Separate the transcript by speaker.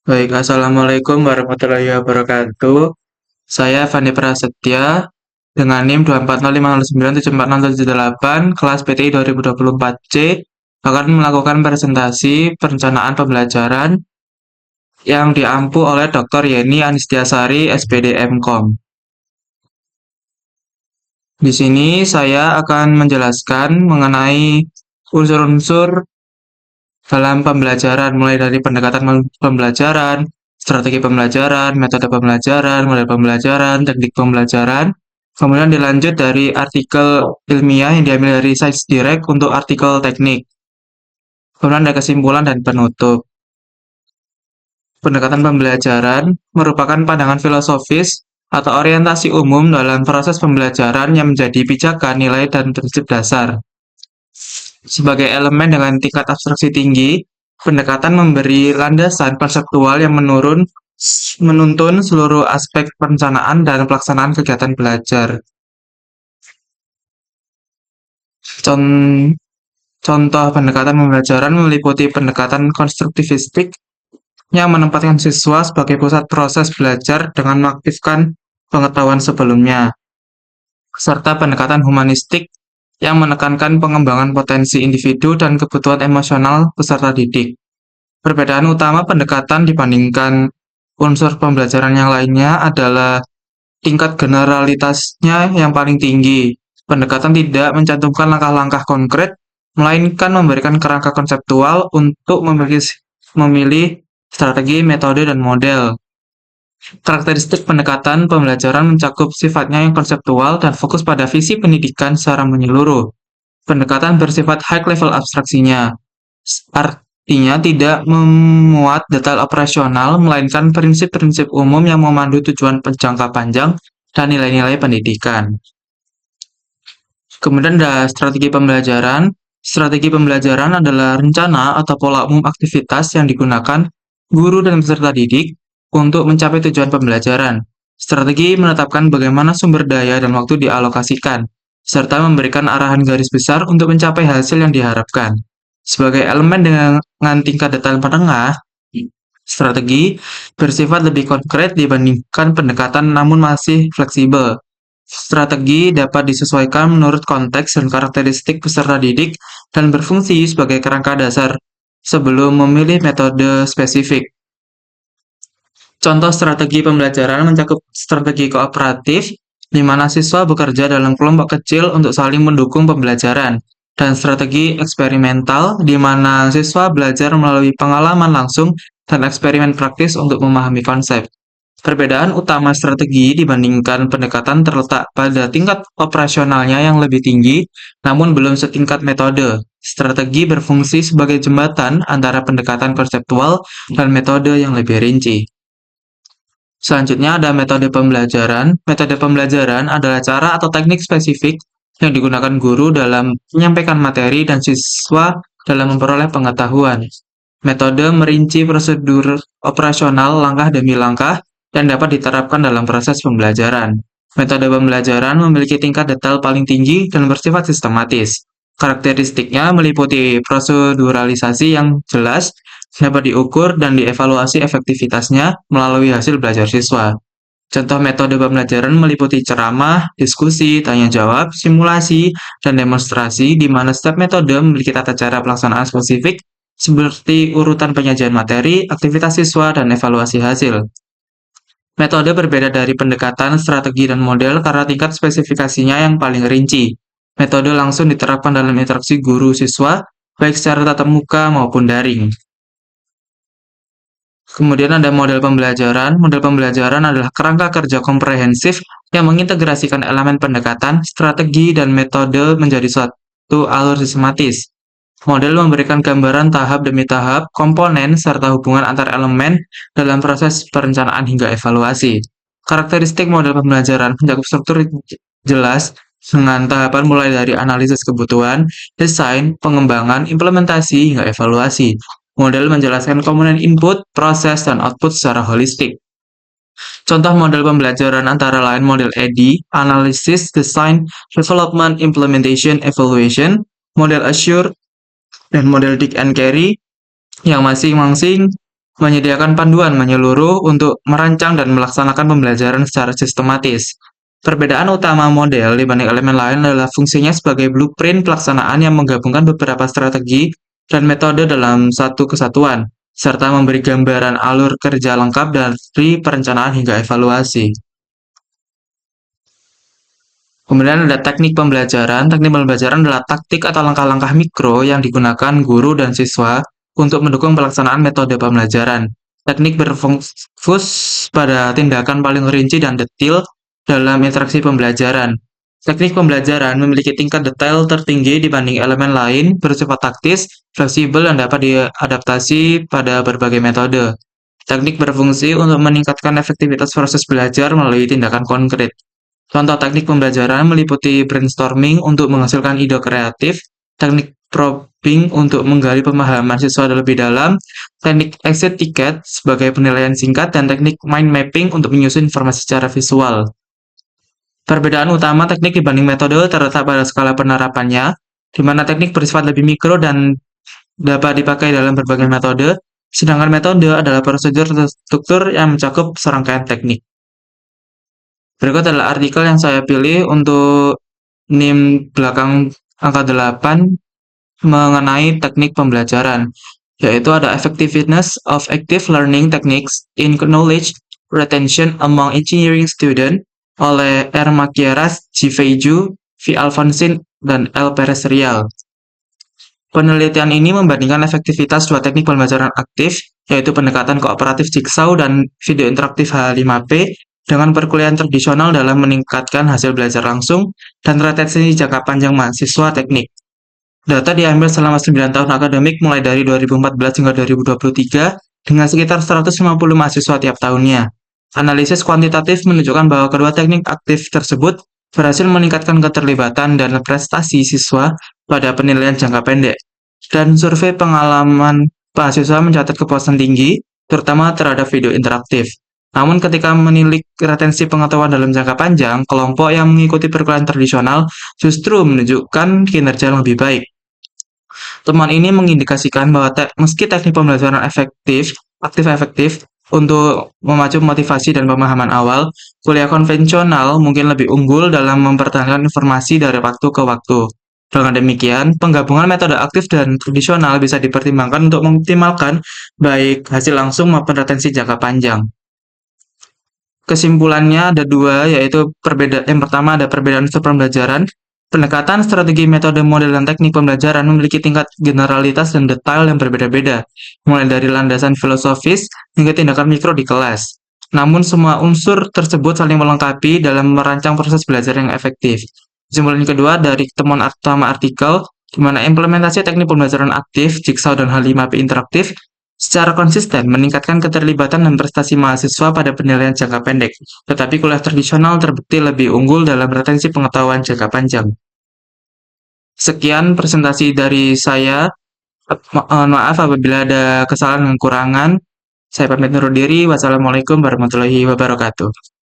Speaker 1: Baik, Assalamualaikum warahmatullahi wabarakatuh. Saya Fandi Prasetya dengan NIM 24050974678 kelas PTI 2024C akan melakukan presentasi perencanaan pembelajaran yang diampu oleh Dr. Yeni Anistiasari, SPD MKom. Di sini saya akan menjelaskan mengenai unsur-unsur dalam pembelajaran, mulai dari pendekatan pembelajaran, strategi pembelajaran, metode pembelajaran, model pembelajaran, teknik pembelajaran. Kemudian dilanjut dari artikel ilmiah yang diambil dari Science Direct untuk artikel teknik. Kemudian ada kesimpulan dan penutup. Pendekatan pembelajaran merupakan pandangan filosofis atau orientasi umum dalam proses pembelajaran yang menjadi pijakan, nilai, dan prinsip dasar. Sebagai elemen dengan tingkat abstraksi tinggi, pendekatan memberi landasan konseptual yang menuntun seluruh aspek perencanaan dan pelaksanaan kegiatan belajar. Contoh pendekatan pembelajaran meliputi pendekatan konstruktivistik yang menempatkan siswa sebagai pusat proses belajar dengan mengaktifkan pengetahuan sebelumnya, serta pendekatan humanistik yang menekankan pengembangan potensi individu dan kebutuhan emosional peserta didik. Perbedaan utama pendekatan dibandingkan unsur pembelajaran yang lainnya adalah tingkat generalitasnya yang paling tinggi. Pendekatan tidak mencantumkan langkah-langkah konkret, melainkan memberikan kerangka konseptual untuk memilih strategi, metode, dan model. Karakteristik pendekatan pembelajaran mencakup sifatnya yang konseptual dan fokus pada visi pendidikan secara menyeluruh. Pendekatan bersifat high level abstraksinya, artinya tidak memuat detail operasional, melainkan prinsip-prinsip umum yang memandu tujuan jangka panjang dan nilai-nilai pendidikan. Kemudian ada strategi pembelajaran. Strategi pembelajaran adalah rencana atau pola umum aktivitas yang digunakan guru dan peserta didik untuk mencapai tujuan pembelajaran. Strategi menetapkan bagaimana sumber daya dan waktu dialokasikan, serta memberikan arahan garis besar untuk mencapai hasil yang diharapkan. Sebagai elemen dengan tingkat detail menengah, strategi bersifat lebih konkret dibandingkan pendekatan namun masih fleksibel. Strategi dapat disesuaikan menurut konteks dan karakteristik peserta didik dan berfungsi sebagai kerangka dasar sebelum memilih metode spesifik. Contoh strategi pembelajaran mencakup strategi kooperatif, di mana siswa bekerja dalam kelompok kecil untuk saling mendukung pembelajaran, dan strategi eksperimental, di mana siswa belajar melalui pengalaman langsung dan eksperimen praktis untuk memahami konsep. Perbedaan utama strategi dibandingkan pendekatan terletak pada tingkat operasionalnya yang lebih tinggi, namun belum setingkat metode. Strategi berfungsi sebagai jembatan antara pendekatan konseptual dan metode yang lebih rinci. Selanjutnya ada metode pembelajaran. Metode pembelajaran adalah cara atau teknik spesifik yang digunakan guru dalam menyampaikan materi dan siswa dalam memperoleh pengetahuan. Metode merinci prosedur operasional langkah demi langkah dan dapat diterapkan dalam proses pembelajaran. Metode pembelajaran memiliki tingkat detail paling tinggi dan bersifat sistematis. Karakteristiknya meliputi proseduralisasi yang jelas, dapat diukur dan dievaluasi efektivitasnya melalui hasil belajar siswa. Contoh metode pembelajaran meliputi ceramah, diskusi, tanya jawab, simulasi, dan demonstrasi, di mana setiap metode memiliki tata cara pelaksanaan spesifik seperti urutan penyajian materi, aktivitas siswa, dan evaluasi hasil. Metode berbeda dari pendekatan, strategi, dan model karena tingkat spesifikasinya yang paling rinci. Metode langsung diterapkan dalam interaksi guru-siswa, baik secara tatap muka maupun daring. Kemudian ada model pembelajaran. Model pembelajaran adalah kerangka kerja komprehensif yang mengintegrasikan elemen pendekatan, strategi, dan metode menjadi suatu alur sistematis. Model memberikan gambaran tahap demi tahap, komponen, serta hubungan antar elemen dalam proses perencanaan hingga evaluasi. Karakteristik model pembelajaran mencakup struktur jelas dengan tahapan mulai dari analisis kebutuhan, desain, pengembangan, implementasi, hingga evaluasi. Model menjelaskan komponen input, proses, dan output secara holistik. Contoh model pembelajaran antara lain model EDI, Analysis, Design, Development, Implementation, Evaluation, model Assure, dan model Dig and Carry, yang masing-masing menyediakan panduan menyeluruh untuk merancang dan melaksanakan pembelajaran secara sistematis. Perbedaan utama model dibanding elemen lain adalah fungsinya sebagai blueprint pelaksanaan yang menggabungkan beberapa strategi dan metode dalam satu kesatuan, serta memberi gambaran alur kerja lengkap dari perencanaan hingga evaluasi. Kemudian ada teknik pembelajaran. Teknik pembelajaran adalah taktik atau langkah-langkah mikro yang digunakan guru dan siswa untuk mendukung pelaksanaan metode pembelajaran. Teknik berfokus pada tindakan paling rinci dan detail dalam interaksi pembelajaran. Teknik pembelajaran memiliki tingkat detail tertinggi dibanding elemen lain, bersifat taktis, fleksibel, dan dapat diadaptasi pada berbagai metode. Teknik berfungsi untuk meningkatkan efektivitas proses belajar melalui tindakan konkret. Contoh teknik pembelajaran meliputi brainstorming untuk menghasilkan ide kreatif, teknik probing untuk menggali pemahaman siswa lebih dalam, teknik exit ticket sebagai penilaian singkat, dan teknik mind mapping untuk menyusun informasi secara visual. Perbedaan utama teknik dibanding metode terletak pada skala penerapannya, di mana teknik bersifat lebih mikro dan dapat dipakai dalam berbagai metode, sedangkan metode adalah prosedur terstruktur yang mencakup serangkaian teknik. Berikut adalah artikel yang saya pilih untuk NIM belakang angka 8 mengenai teknik pembelajaran, yaitu ada Effectiveness of Active Learning Techniques in Knowledge Retention Among Engineering Students oleh R. Maciaras, G. Feiju, V. Alfonsin, dan L. Perez Rial. Penelitian ini membandingkan efektivitas dua teknik pembelajaran aktif, yaitu pendekatan kooperatif jigsaw dan video interaktif H5P, dengan perkuliahan tradisional dalam meningkatkan hasil belajar langsung dan retensi jangka panjang mahasiswa teknik. Data diambil selama 9 tahun akademik mulai dari 2014 hingga 2023 dengan sekitar 150 mahasiswa tiap tahunnya. Analisis kuantitatif menunjukkan bahwa kedua teknik aktif tersebut berhasil meningkatkan keterlibatan dan prestasi siswa pada penilaian jangka pendek. Dan survei pengalaman mahasiswa mencatat kepuasan tinggi, terutama terhadap video interaktif. Namun ketika menilik retensi pengetahuan dalam jangka panjang, kelompok yang mengikuti perkuliahan tradisional justru menunjukkan kinerja yang lebih baik. Temuan ini mengindikasikan bahwa meski teknik pembelajaran aktif-efektif untuk memacu motivasi dan pemahaman awal, kuliah konvensional mungkin lebih unggul dalam mempertahankan informasi dari waktu ke waktu. Dengan demikian, penggabungan metode aktif dan tradisional bisa dipertimbangkan untuk mengoptimalkan baik hasil langsung maupun retensi jangka panjang. Kesimpulannya ada dua, yaitu yang pertama ada perbedaan unsur pembelajaran. Pendekatan strategi metode model dan teknik pembelajaran memiliki tingkat generalitas dan detail yang berbeda-beda, mulai dari landasan filosofis hingga tindakan mikro di kelas. Namun semua unsur tersebut saling melengkapi dalam merancang proses belajar yang efektif. Kesimpulan kedua dari temuan utama artikel, di mana implementasi teknik pembelajaran aktif, jigsaw, dan H5P interaktif secara konsisten meningkatkan keterlibatan dan prestasi mahasiswa pada penilaian jangka pendek, tetapi kuliah tradisional terbukti lebih unggul dalam retensi pengetahuan jangka panjang. Sekian presentasi dari saya. Mohon maaf apabila ada kesalahan dan kekurangan. Saya pamit undur diri. Wassalamualaikum warahmatullahi wabarakatuh.